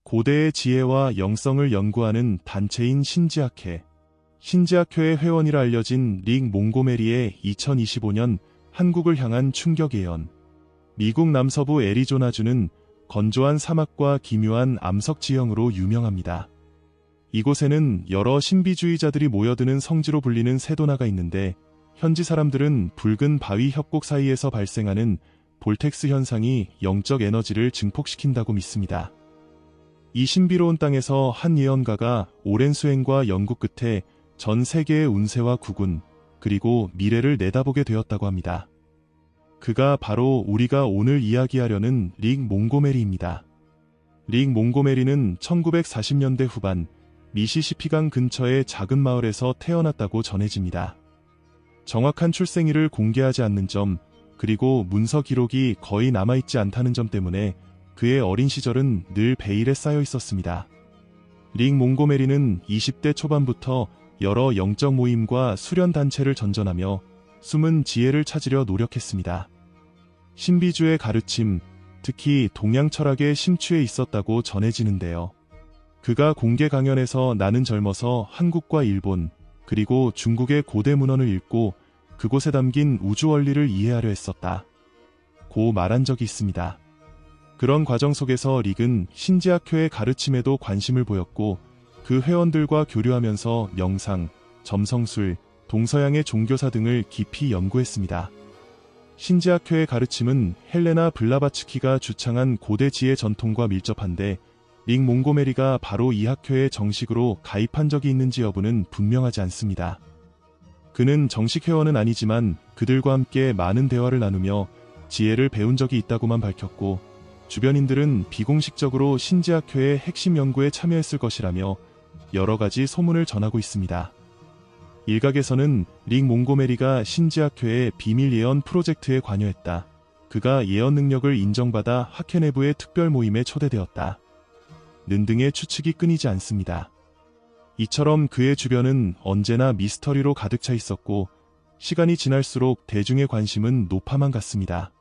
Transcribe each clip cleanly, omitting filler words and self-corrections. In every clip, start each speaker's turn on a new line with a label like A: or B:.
A: 고대의 지혜와 영성을 연구하는 단체인 신지학회. 신지학회의 회원이라 알려진 릭 몽고메리의 2025년 한국을 향한 충격 예언. 미국 남서부 애리조나주는 건조한 사막과 기묘한 암석 지형으로 유명합니다. 이곳에는 여러 신비주의자들이 모여드는 성지로 불리는 세도나가 있는데, 현지 사람들은 붉은 바위 협곡 사이에서 발생하는 볼텍스 현상이 영적 에너지를 증폭시킨다고 믿습니다. 이 신비로운 땅에서 한 예언가가 오랜 수행과 연구 끝에 전 세계의 운세와 구군, 그리고 미래를 내다보게 되었다고 합니다. 그가 바로 우리가 오늘 이야기하려는 릭 몽고메리입니다. 릭 몽고메리는 1940년대 후반 미시시피강 근처의 작은 마을에서 태어났다고 전해집니다. 정확한 출생일을 공개하지 않는 점, 그리고 문서 기록이 거의 남아있지 않다는 점 때문에 그의 어린 시절은 늘 베일에 쌓여 있었습니다. 릭 몽고메리는 20대 초반부터 여러 영적 모임과 수련단체를 전전하며 숨은 지혜를 찾으려 노력했습니다. 신비주의 가르침, 특히 동양 철학에 심취해 있었다고 전해지는데요. 그가 공개 강연에서 나는 젊어서 한국과 일본, 그리고 중국의 고대 문헌을 읽고 그곳에 담긴 우주 원리를 이해하려 했었다 고 말한 적이 있습니다. 그런 과정 속에서 릭은 신지학회의 가르침에도 관심을 보였고, 그 회원들과 교류하면서 명상, 점성술, 동서양의 종교사 등을 깊이 연구했습니다. 신지학회의 가르침은 헬레나 블라바츠키가 주창한 고대 지혜 전통과 밀접한데, 릭 몽고메리가 바로 이 학회에 정식으로 가입한 적이 있는지 여부는 분명하지 않습니다. 그는 정식 회원은 아니지만 그들과 함께 많은 대화를 나누며 지혜를 배운 적이 있다고만 밝혔고, 주변인들은 비공식적으로 신지학회의 핵심 연구에 참여했을 것이라며 여러 가지 소문을 전하고 있습니다. 일각에서는 릭 몽고메리가 신지학회의 비밀 예언 프로젝트에 관여했다. 그가 예언 능력을 인정받아 학회 내부의 특별 모임에 초대되었다. 는 등의 추측이 끊이지 않습니다. 이처럼 그의 주변은 언제나 미스터리로 가득 차 있었고, 시간이 지날수록 대중의 관심은 높아만 갔습니다.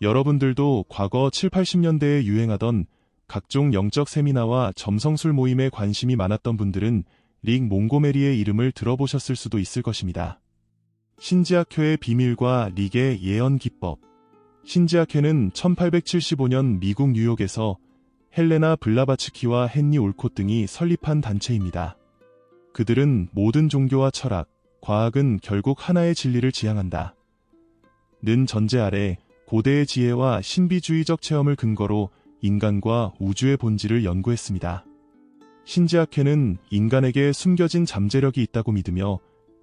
A: 여러분들도 과거 7, 80년대에 유행하던 각종 영적 세미나와 점성술 모임에 관심이 많았던 분들은 릭 몽고메리의 이름을 들어보셨을 수도 있을 것입니다. 신지학회의 비밀과 릭의 예언 기법. 신지학회는 1875년 미국 뉴욕에서 헬레나 블라바츠키와 헨리 올콧 등이 설립한 단체입니다. 그들은 모든 종교와 철학, 과학은 결국 하나의 진리를 지향한다 는 전제 아래 고대의 지혜와 신비주의적 체험을 근거로 인간과 우주의 본질을 연구했습니다. 신지학회는 인간에게 숨겨진 잠재력이 있다고 믿으며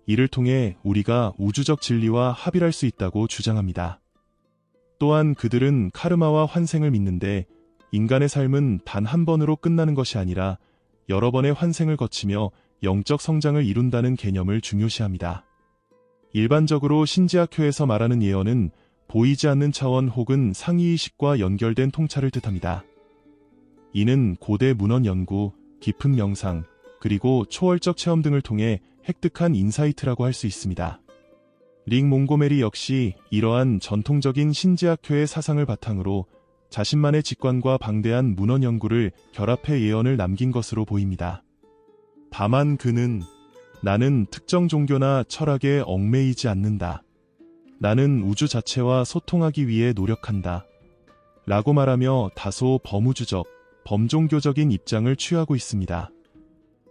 A: 이를 통해 우리가 우주적 진리와 합일할 수 있다고 주장합니다. 또한 그들은 카르마와 환생을 믿는데, 인간의 삶은 단 한 번으로 끝나는 것이 아니라 여러 번의 환생을 거치며 영적 성장을 이룬다는 개념을 중요시합니다. 일반적으로 신지학회에서 말하는 예언은 보이지 않는 차원 혹은 상위의식과 연결된 통찰을 뜻합니다. 이는 고대 문헌 연구, 깊은 명상, 그리고 초월적 체험 등을 통해 획득한 인사이트라고 할 수 있습니다. 릭 몽고메리 역시 이러한 전통적인 신지학회의 사상을 바탕으로 자신만의 직관과 방대한 문헌 연구를 결합해 예언을 남긴 것으로 보입니다. 다만 그는 나는 특정 종교나 철학에 얽매이지 않는다. 나는 우주 자체와 소통하기 위해 노력한다. 라고 말하며 다소 범우주적, 범종교적인 입장을 취하고 있습니다.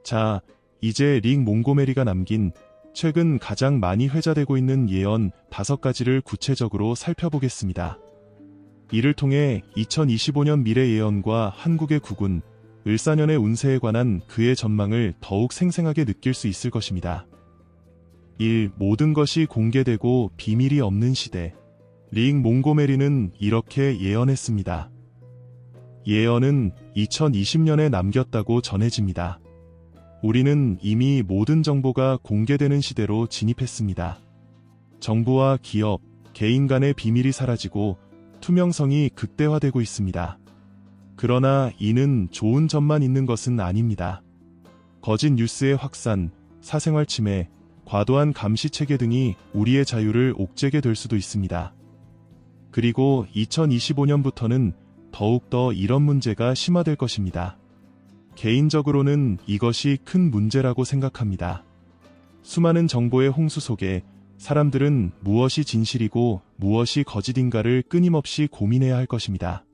A: 자, 이제 릭 몽고메리가 남긴 최근 가장 많이 회자되고 있는 예언 5가지를 구체적으로 살펴보겠습니다. 이를 통해 2025년 미래 예언과 한국의 구군, 을사년의 운세에 관한 그의 전망을 더욱 생생하게 느낄 수 있을 것입니다. 1. 모든 것이 공개되고 비밀이 없는 시대. 릭 몽고메리는 이렇게 예언했습니다. 예언은 2020년에 남겼다고 전해집니다. 우리는 이미 모든 정보가 공개되는 시대로 진입했습니다. 정부와 기업, 개인 간의 비밀이 사라지고 투명성이 극대화되고 있습니다. 그러나 이는 좋은 점만 있는 것은 아닙니다. 거짓 뉴스의 확산, 사생활 침해, 과도한 감시 체계 등이 우리의 자유를 옥죄게 될 수도 있습니다. 그리고 2025년부터는 더욱더 이런 문제가 심화될 것입니다. 개인적으로는 이것이 큰 문제라고 생각합니다. 수많은 정보의 홍수 속에 사람들은 무엇이 진실이고 무엇이 거짓인가를 끊임없이 고민해야 할 것입니다.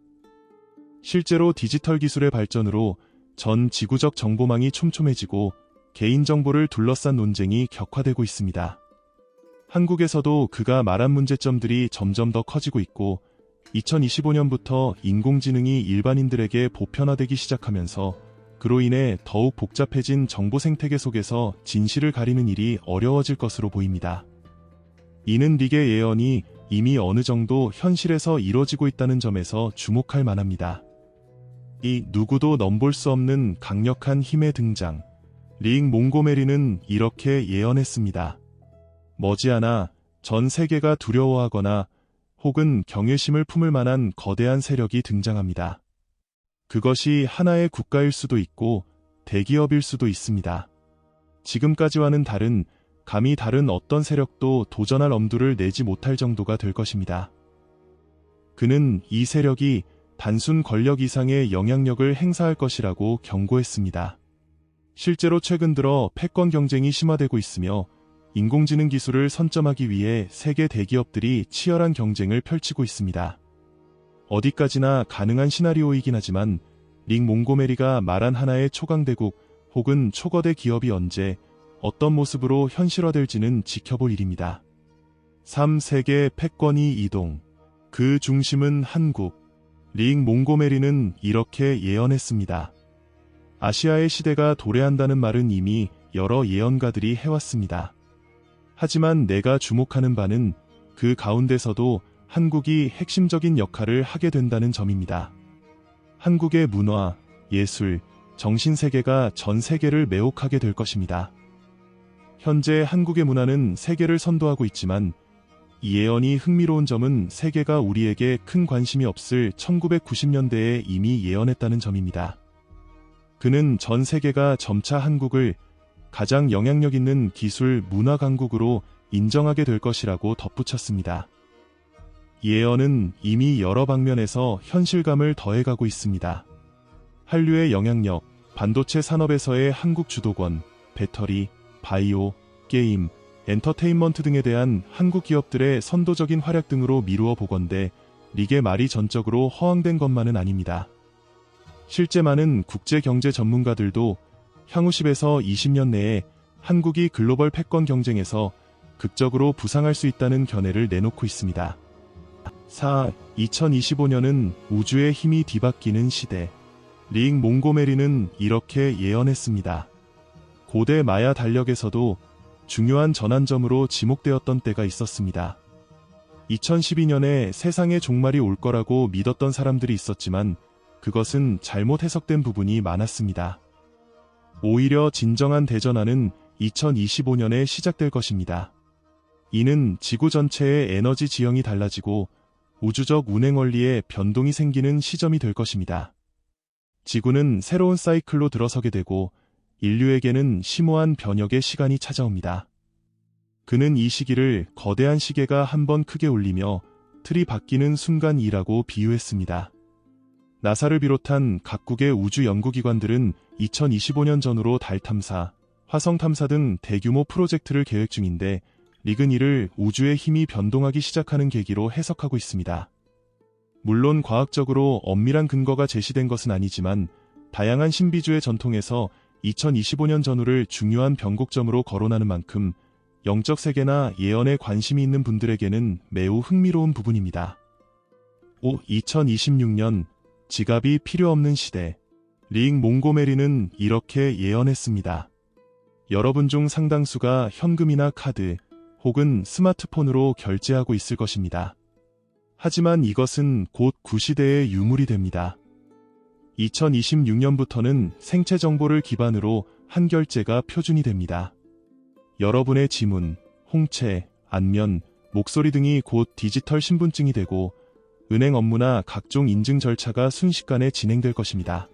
A: 실제로 디지털 기술의 발전으로 전 지구적 정보망이 촘촘해지고 개인정보를 둘러싼 논쟁이 격화되고 있습니다. 한국에서도 그가 말한 문제점들이 점점 더 커지고 있고 2025년부터 인공지능이 일반인들에게 보편화되기 시작하면서 그로 인해 더욱 복잡해진 정보 생태계 속에서 진실을 가리는 일이 어려워질 것으로 보입니다. 이는 릭의 예언이 이미 어느 정도 현실에서 이뤄지고 있다는 점에서 주목할 만합니다. 이 누구도 넘볼 수 없는 강력한 힘의 등장. 릭 몽고메리는 이렇게 예언했습니다. 머지않아 전 세계가 두려워하거나 혹은 경외심을 품을 만한 거대한 세력이 등장합니다. 그것이 하나의 국가일 수도 있고 대기업일 수도 있습니다. 지금까지와는 감히 다른 어떤 세력도 도전할 엄두를 내지 못할 정도가 될 것입니다. 그는 이 세력이 단순 권력 이상의 영향력을 행사할 것이라고 경고했습니다. 실제로 최근 들어 패권 경쟁이 심화되고 있으며 인공지능 기술을 선점하기 위해 세계 대기업들이 치열한 경쟁을 펼치고 있습니다. 어디까지나 가능한 시나리오이긴 하지만 릭 몽고메리가 말한 하나의 초강대국 혹은 초거대 기업이 언제 어떤 모습으로 현실화될지는 지켜볼 일입니다. 3세계 패권이 이동. 그 중심은 한국. 릭 몽고메리는 이렇게 예언했습니다. 아시아의 시대가 도래한다는 말은 이미 여러 예언가들이 해왔습니다. 하지만 내가 주목하는 바는 그 가운데서도 한국이 핵심적인 역할을 하게 된다는 점입니다. 한국의 문화, 예술, 정신세계가 전 세계를 매혹하게 될 것입니다. 현재 한국의 문화는 세계를 선도하고 있지만 이 예언이 흥미로운 점은 세계가 우리에게 큰 관심이 없을 1990년대에 이미 예언했다는 점입니다. 그는 전 세계가 점차 한국을 가장 영향력 있는 기술 문화 강국으로 인정하게 될 것이라고 덧붙였습니다. 예언은 이미 여러 방면에서 현실감을 더해가고 있습니다. 한류의 영향력, 반도체 산업에서의 한국 주도권, 배터리, 바이오, 게임, 엔터테인먼트 등에 대한 한국 기업들의 선도적인 활약 등으로 미루어 보건대 릭의 말이 전적으로 허황된 것만은 아닙니다. 실제 많은 국제경제 전문가들도 향후 10에서 20년 내에 한국이 글로벌 패권 경쟁에서 극적으로 부상할 수 있다는 견해를 내놓고 있습니다. 4. 2025년은 우주의 힘이 뒤바뀌는 시대. 릭 몽고메리는 이렇게 예언했습니다. 고대 마야 달력에서도 중요한 전환점으로 지목되었던 때가 있었습니다. 2012년에 세상의 종말이 올 거라고 믿었던 사람들이 있었지만 그것은 잘못 해석된 부분이 많았습니다. 오히려 진정한 대전환은 2025년에 시작될 것입니다. 이는 지구 전체의 에너지 지형이 달라지고 우주적 운행 원리에 변동이 생기는 시점이 될 것입니다. 지구는 새로운 사이클로 들어서게 되고 인류에게는 심오한 변혁의 시간이 찾아옵니다. 그는 이 시기를 거대한 시계가 한번 크게 울리며 틀이 바뀌는 순간이라고 비유했습니다. 나사를 비롯한 각국의 우주 연구기관들은 2025년 전후로 달 탐사, 화성 탐사 등 대규모 프로젝트를 계획 중인데 릭은 이를 우주의 힘이 변동하기 시작하는 계기로 해석하고 있습니다. 물론 과학적으로 엄밀한 근거가 제시된 것은 아니지만 다양한 신비주의 전통에서 2025년 전후를 중요한 변곡점으로 거론하는 만큼 영적 세계나 예언에 관심이 있는 분들에게는 매우 흥미로운 부분입니다. 5. 2026년 지갑이 필요 없는 시대. 릭 몽고메리는 이렇게 예언했습니다. 여러분 중 상당수가 현금이나 카드 혹은 스마트폰으로 결제하고 있을 것입니다. 하지만 이것은 곧 구시대의 유물이 됩니다. 2026년부터는 생체 정보를 기반으로 한결제가 표준이 됩니다. 여러분의 지문, 홍채, 안면, 목소리 등이 곧 디지털 신분증이 되고 은행 업무나 각종 인증 절차가 순식간에 진행될 것입니다.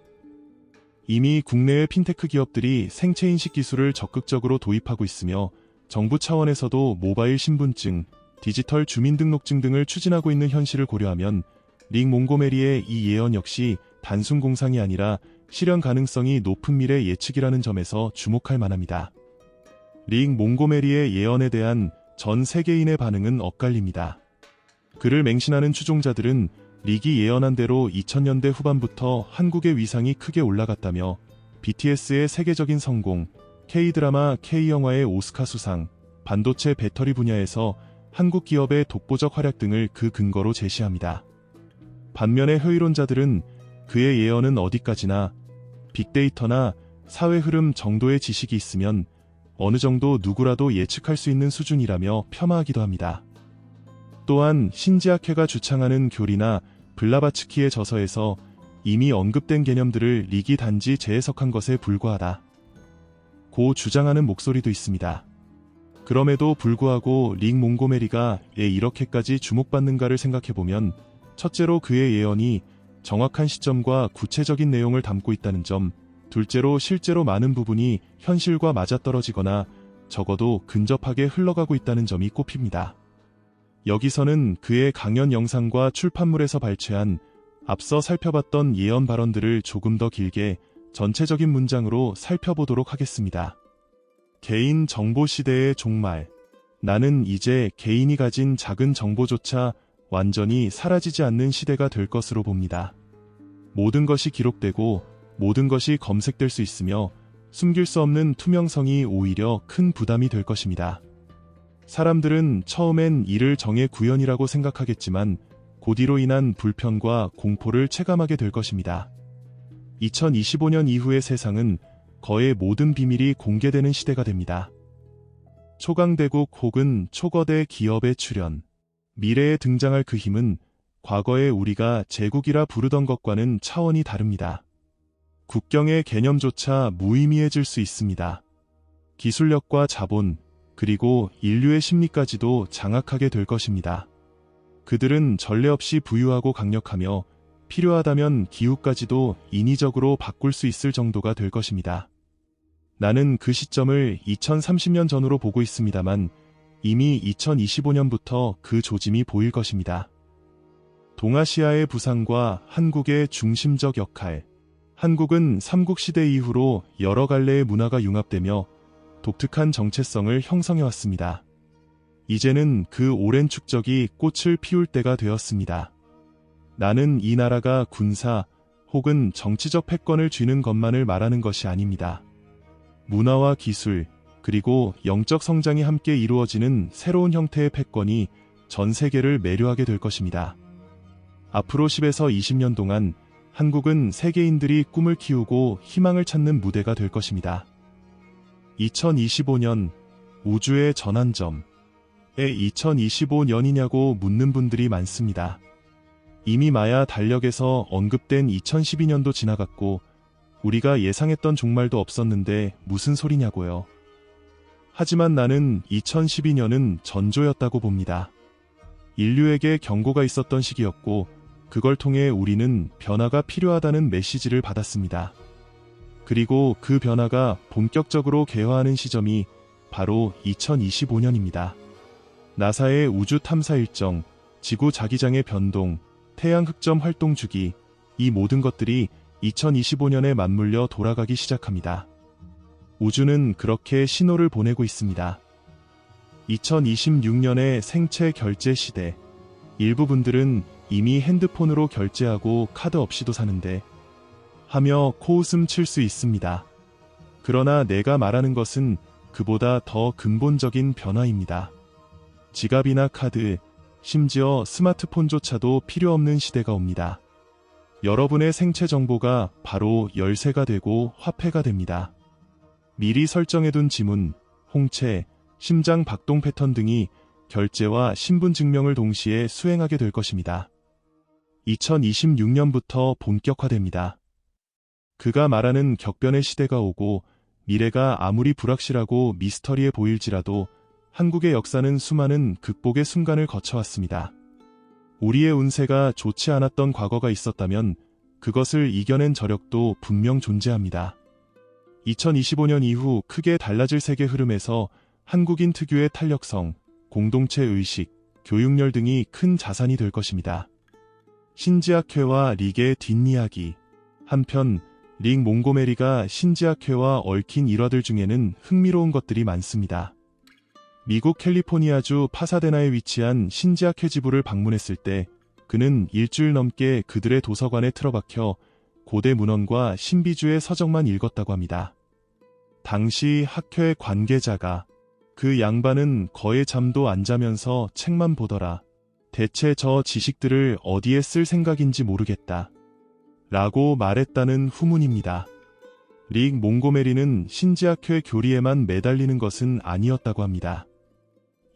A: 이미 국내의 핀테크 기업들이 생체인식 기술을 적극적으로 도입하고 있으며 정부 차원에서도 모바일 신분증, 디지털 주민등록증 등을 추진하고 있는 현실을 고려하면 릭 몽고메리의 이 예언 역시 단순 공상이 아니라 실현 가능성이 높은 미래 예측이라는 점에서 주목할 만합니다. 릭 몽고메리의 예언에 대한 전 세계인의 반응은 엇갈립니다. 그를 맹신하는 추종자들은 릭이 예언한 대로 2000년대 후반부터 한국의 위상이 크게 올라갔다며 BTS의 세계적인 성공, K-드라마, K-영화의 오스카 수상, 반도체 배터리 분야에서 한국 기업의 독보적 활약 등을 그 근거로 제시합니다. 반면에 허위론자들은 그의 예언은 어디까지나 빅데이터나 사회 흐름 정도의 지식이 있으면 어느 정도 누구라도 예측할 수 있는 수준이라며 폄하하기도 합니다. 또한 신지아케가 주창하는 교리나 블라바츠키의 저서에서 이미 언급된 개념들을 릭이 단지 재해석한 것에 불과하다 고 주장하는 목소리도 있습니다. 그럼에도 불구하고 릭 몽고메리가 왜 이렇게까지 주목받는가를 생각해보면 첫째로 그의 예언이 정확한 시점과 구체적인 내용을 담고 있다는 점, 둘째로 실제로 많은 부분이 현실과 맞아떨어지거나 적어도 근접하게 흘러가고 있다는 점이 꼽힙니다. 여기서는 그의 강연 영상과 출판물에서 발췌한 앞서 살펴봤던 예언 발언들을 조금 더 길게 전체적인 문장으로 살펴보도록 하겠습니다. 개인 정보 시대의 종말. 나는 이제 개인이 가진 작은 정보조차 완전히 사라지지 않는 시대가 될 것으로 봅니다. 모든 것이 기록되고 모든 것이 검색될 수 있으며 숨길 수 없는 투명성이 오히려 큰 부담이 될 것입니다. 사람들은 처음엔 이를 정의 구현이라고 생각하겠지만 곧 이로 인한 불편과 공포를 체감하게 될 것입니다. 2025년 이후의 세상은 거의 모든 비밀이 공개되는 시대가 됩니다. 초강대국 혹은 초거대 기업의 출현. 미래에 등장할 그 힘은 과거에 우리가 제국이라 부르던 것과는 차원이 다릅니다. 국경의 개념조차 무의미해질 수 있습니다. 기술력과 자본, 그리고 인류의 심리까지도 장악하게 될 것입니다. 그들은 전례 없이 부유하고 강력하며 필요하다면 기후까지도 인위적으로 바꿀 수 있을 정도가 될 것입니다. 나는 그 시점을 2030년 전으로 보고 있습니다만 이미 2025년부터 그 조짐이 보일 것입니다. 동아시아의 부상과 한국의 중심적 역할. 한국은 삼국시대 이후로 여러 갈래의 문화가 융합되며 독특한 정체성을 형성해왔습니다. 이제는 그 오랜 축적이 꽃을 피울 때가 되었습니다. 나는 이 나라가 군사 혹은 정치적 패권을 쥐는 것만을 말하는 것이 아닙니다. 문화와 기술, 그리고 영적 성장이 함께 이루어지는 새로운 형태의 패권이 전 세계를 매료하게 될 것입니다. 앞으로 10에서 20년 동안 한국은 세계인들이 꿈을 키우고 희망을 찾는 무대가 될 것입니다. 2025년 우주의 전환점에 2025년이냐고 묻는 분들이 많습니다. 이미 마야 달력에서 언급된 2012년도 지나갔고 우리가 예상했던 종말도 없었는데 무슨 소리냐고요. 하지만 나는 2012년은 전조였다고 봅니다. 인류에게 경고가 있었던 시기였고 그걸 통해 우리는 변화가 필요하다는 메시지를 받았습니다. 그리고 그 변화가 본격적으로 개화하는 시점이 바로 2025년입니다. 나사의 우주 탐사 일정, 지구 자기장의 변동, 태양 흑점 활동 주기, 이 모든 것들이 2025년에 맞물려 돌아가기 시작합니다. 우주는 그렇게 신호를 보내고 있습니다. 2026년의 생체 결제 시대. 일부 분들은 이미 핸드폰으로 결제하고 카드 없이도 사는데 하며 코웃음 칠 수 있습니다. 그러나 내가 말하는 것은 그보다 더 근본적인 변화입니다. 지갑이나 카드, 심지어 스마트폰조차도 필요 없는 시대가 옵니다. 여러분의 생체 정보가 바로 열쇠가 되고 화폐가 됩니다. 미리 설정해둔 지문, 홍채, 심장 박동 패턴 등이 결제와 신분증명을 동시에 수행하게 될 것입니다. 2026년부터 본격화됩니다. 그가 말하는 격변의 시대가 오고 미래가 아무리 불확실하고 미스터리해 보일지라도 한국의 역사는 수많은 극복의 순간을 거쳐왔습니다. 우리의 운세가 좋지 않았던 과거가 있었다면 그것을 이겨낸 저력도 분명 존재합니다. 2025년 이후 크게 달라질 세계 흐름에서 한국인 특유의 탄력성, 공동체 의식, 교육열 등이 큰 자산이 될 것입니다. 신지학회와 릭의 뒷이야기. 한편 릭 몽고메리가 신지학회와 얽힌 일화들 중에는 흥미로운 것들이 많습니다. 미국 캘리포니아주 파사데나에 위치한 신지학회 지부를 방문했을 때 그는 일주일 넘게 그들의 도서관에 틀어박혀 고대 문헌과 신비주의 서적만 읽었다고 합니다. 당시 학회 관계자가 그 양반은 거의 잠도 안 자면서 책만 보더라. 대체 저 지식들을 어디에 쓸 생각인지 모르겠다. 라고 말했다는 후문입니다. 릭 몽고메리는 신지학회 교리에만 매달리는 것은 아니었다고 합니다.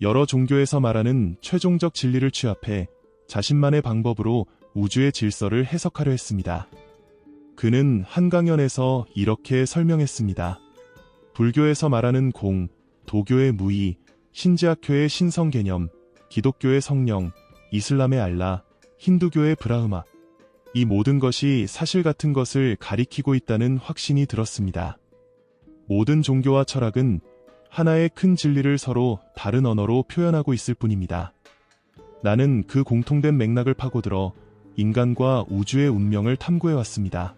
A: 여러 종교에서 말하는 최종적 진리를 취합해 자신만의 방법으로 우주의 질서를 해석하려 했습니다. 그는 한 강연에서 이렇게 설명했습니다. 불교에서 말하는 공, 도교의 무의, 신지학교의 신성 개념, 기독교의 성령, 이슬람의 알라, 힌두교의 브라흐마. 이 모든 것이 사실 같은 것을 가리키고 있다는 확신이 들었습니다. 모든 종교와 철학은 하나의 큰 진리를 서로 다른 언어로 표현하고 있을 뿐입니다. 나는 그 공통된 맥락을 파고들어 인간과 우주의 운명을 탐구해왔습니다.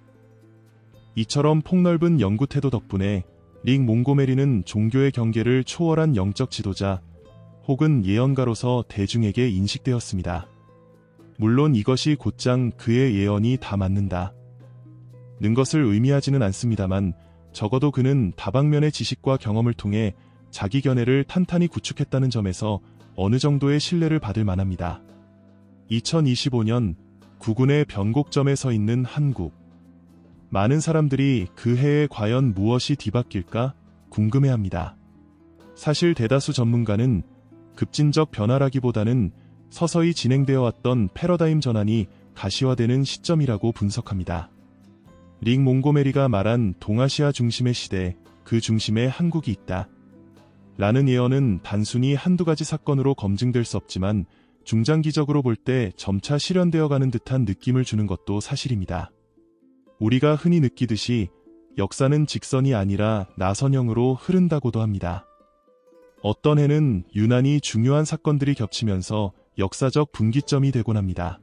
A: 이처럼 폭넓은 연구 태도 덕분에 릭 몽고메리는 종교의 경계를 초월한 영적 지도자 혹은 예언가로서 대중에게 인식되었습니다. 물론 이것이 곧장 그의 예언이 다 맞는다 는 것을 의미하지는 않습니다만 적어도 그는 다방면의 지식과 경험을 통해 자기 견해를 탄탄히 구축했다는 점에서 어느 정도의 신뢰를 받을 만합니다. 2025년 구군의 변곡점에 서 있는 한국. 많은 사람들이 그 해에 과연 무엇이 뒤바뀔까 궁금해합니다. 사실 대다수 전문가는 급진적 변화라기보다는 서서히 진행되어 왔던 패러다임 전환이 가시화되는 시점이라고 분석합니다. 릭 몽고메리가 말한 동아시아 중심의 시대, 그 중심에 한국이 있다. 라는 예언은 단순히 한두 가지 사건으로 검증될 수 없지만 중장기적으로 볼 때 점차 실현되어 가는 듯한 느낌을 주는 것도 사실입니다. 우리가 흔히 느끼듯이 역사는 직선이 아니라 나선형으로 흐른다고도 합니다. 어떤 해는 유난히 중요한 사건들이 겹치면서 역사적 분기점이 되곤 합니다.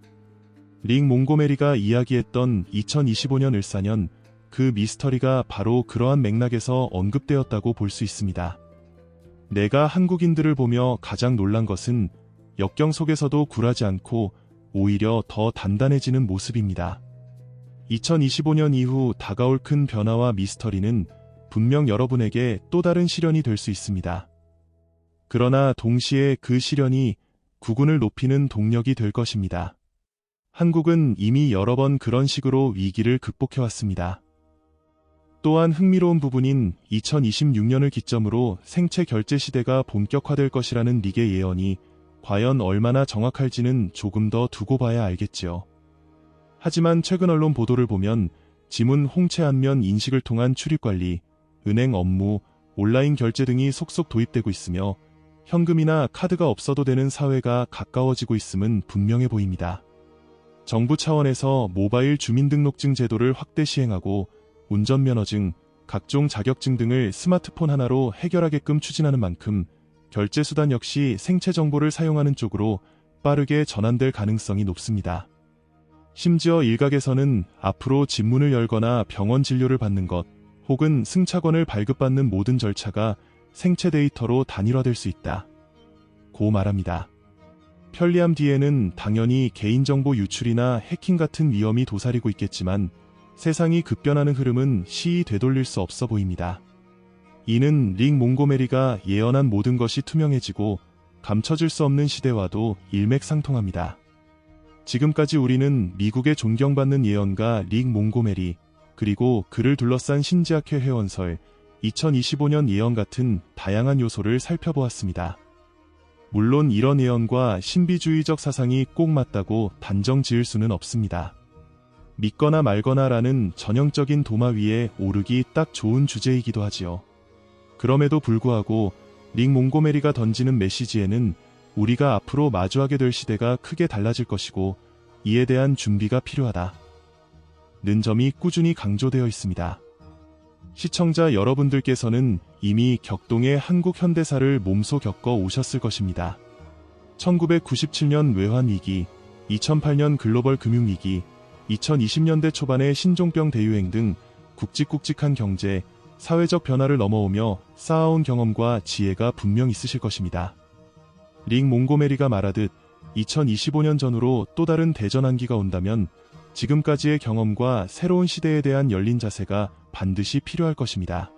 A: 릭 몽고메리가 이야기했던 2025년 을사년, 그 미스터리가 바로 그러한 맥락에서 언급되었다고 볼 수 있습니다. 내가 한국인들을 보며 가장 놀란 것은 역경 속에서도 굴하지 않고 오히려 더 단단해지는 모습입니다. 2025년 이후 다가올 큰 변화와 미스터리는 분명 여러분에게 또 다른 시련이 될 수 있습니다. 그러나 동시에 그 시련이 국운을 높이는 동력이 될 것입니다. 한국은 이미 여러 번 그런 식으로 위기를 극복해왔습니다. 또한 흥미로운 부분인 2026년을 기점으로 생체 결제 시대가 본격화될 것이라는 릭의 예언이 과연 얼마나 정확할지는 조금 더 두고 봐야 알겠지요. 하지만 최근 언론 보도를 보면 지문 홍채 안면 인식을 통한 출입관리, 은행 업무, 온라인 결제 등이 속속 도입되고 있으며 현금이나 카드가 없어도 되는 사회가 가까워지고 있음은 분명해 보입니다. 정부 차원에서 모바일 주민등록증 제도를 확대 시행하고 운전면허증, 각종 자격증 등을 스마트폰 하나로 해결하게끔 추진하는 만큼 결제 수단 역시 생체 정보를 사용하는 쪽으로 빠르게 전환될 가능성이 높습니다. 심지어 일각에서는 앞으로 집문을 열거나 병원 진료를 받는 것, 혹은 승차권을 발급받는 모든 절차가 생체 데이터로 단일화될 수 있다 고 말합니다. 편리함 뒤에는 당연히 개인정보 유출이나 해킹 같은 위험이 도사리고 있겠지만 세상이 급변하는 흐름은 시이 되돌릴 수 없어 보입니다. 이는 릭 몽고메리가 예언한 모든 것이 투명해지고 감춰질 수 없는 시대와도 일맥상통합니다. 지금까지 우리는 미국의 존경받는 예언가 릭 몽고메리, 그리고 그를 둘러싼 신지학회 회원설, 2025년 예언 같은 다양한 요소를 살펴보았습니다. 물론 이런 예언과 신비주의적 사상이 꼭 맞다고 단정 지을 수는 없습니다. 믿거나 말거나라는 전형적인 도마 위에 오르기 딱 좋은 주제이기도 하지요. 그럼에도 불구하고 릭 몽고메리가 던지는 메시지에는 우리가 앞으로 마주하게 될 시대가 크게 달라질 것이고 이에 대한 준비가 필요하다 는 점이 꾸준히 강조되어 있습니다. 시청자 여러분들께서는 이미 격동의 한국 현대사를 몸소 겪어 오셨을 것입니다. 1997년 외환위기, 2008년 글로벌 금융위기, 2020년대 초반의 신종병 대유행 등 굵직굵직한 경제, 사회적 변화를 넘어오며 쌓아온 경험과 지혜가 분명 있으실 것입니다. 릭 몽고메리가 말하듯 2025년 전후로 또 다른 대전환기가 온다면 지금까지의 경험과 새로운 시대에 대한 열린 자세가 반드시 필요할 것입니다.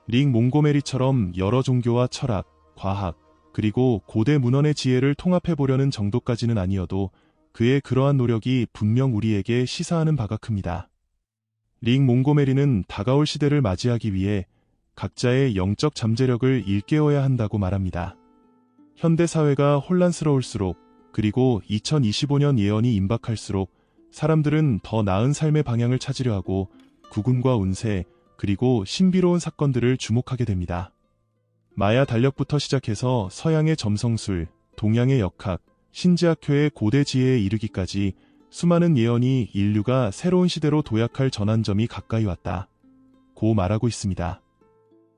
A: 릭 몽고메리처럼 여러 종교와 철학, 과학, 그리고 고대 문헌의 지혜를 통합해보려는 정도까지는 아니어도 그의 그러한 노력이 분명 우리에게 시사하는 바가 큽니다. 릭 몽고메리는 다가올 시대를 맞이하기 위해 각자의 영적 잠재력을 일깨워야 한다고 말합니다. 현대 사회가 혼란스러울수록, 그리고 2025년 예언이 임박할수록 사람들은 더 나은 삶의 방향을 찾으려 하고 구금과 운세, 그리고 신비로운 사건들을 주목하게 됩니다. 마야 달력부터 시작해서 서양의 점성술, 동양의 역학, 신지학회의 고대 지혜에 이르기까지 수많은 예언이 인류가 새로운 시대로 도약할 전환점이 가까이 왔다. 고 말하고 있습니다.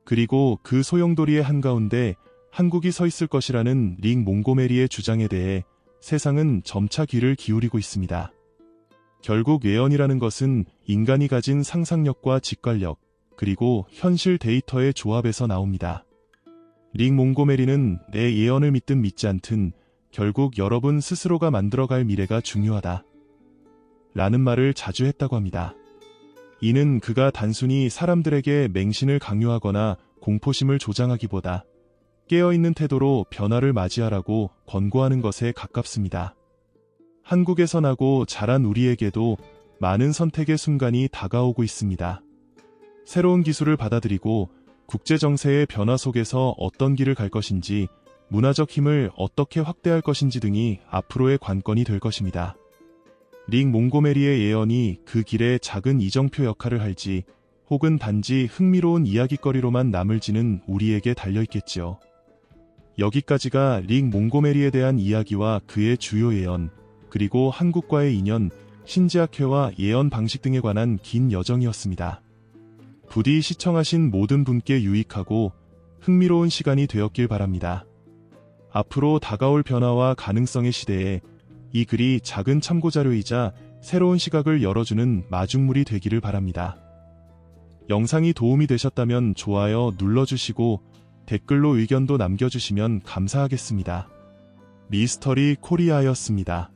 A: 그리고 그 소용돌이의 한가운데 한국이 서 있을 것이라는 릭 몽고메리의 주장에 대해 세상은 점차 귀를 기울이고 있습니다. 결국 예언이라는 것은 인간이 가진 상상력과 직관력, 그리고 현실 데이터의 조합에서 나옵니다. 릭 몽고메리는 내 예언을 믿든 믿지 않든 결국 여러분 스스로가 만들어갈 미래가 중요하다. 라는 말을 자주 했다고 합니다. 이는 그가 단순히 사람들에게 맹신을 강요하거나 공포심을 조장하기보다 깨어있는 태도로 변화를 맞이하라고 권고하는 것에 가깝습니다. 한국에서 나고 자란 우리에게도 많은 선택의 순간이 다가오고 있습니다. 새로운 기술을 받아들이고 국제 정세의 변화 속에서 어떤 길을 갈 것인지, 문화적 힘을 어떻게 확대할 것인지 등이 앞으로의 관건이 될 것입니다. 릭 몽고메리의 예언이 그 길에 작은 이정표 역할을 할지, 혹은 단지 흥미로운 이야깃거리로만 남을지는 우리에게 달려있겠지요. 여기까지가 릭 몽고메리에 대한 이야기와 그의 주요 예언, 그리고 한국과의 인연, 신지학회와 예언 방식 등에 관한 긴 여정이었습니다. 부디 시청하신 모든 분께 유익하고 흥미로운 시간이 되었길 바랍니다. 앞으로 다가올 변화와 가능성의 시대에 이 글이 작은 참고자료이자 새로운 시각을 열어주는 마중물이 되기를 바랍니다. 영상이 도움이 되셨다면 좋아요 눌러주시고 댓글로 의견도 남겨주시면 감사하겠습니다. 미스터리 코리아였습니다.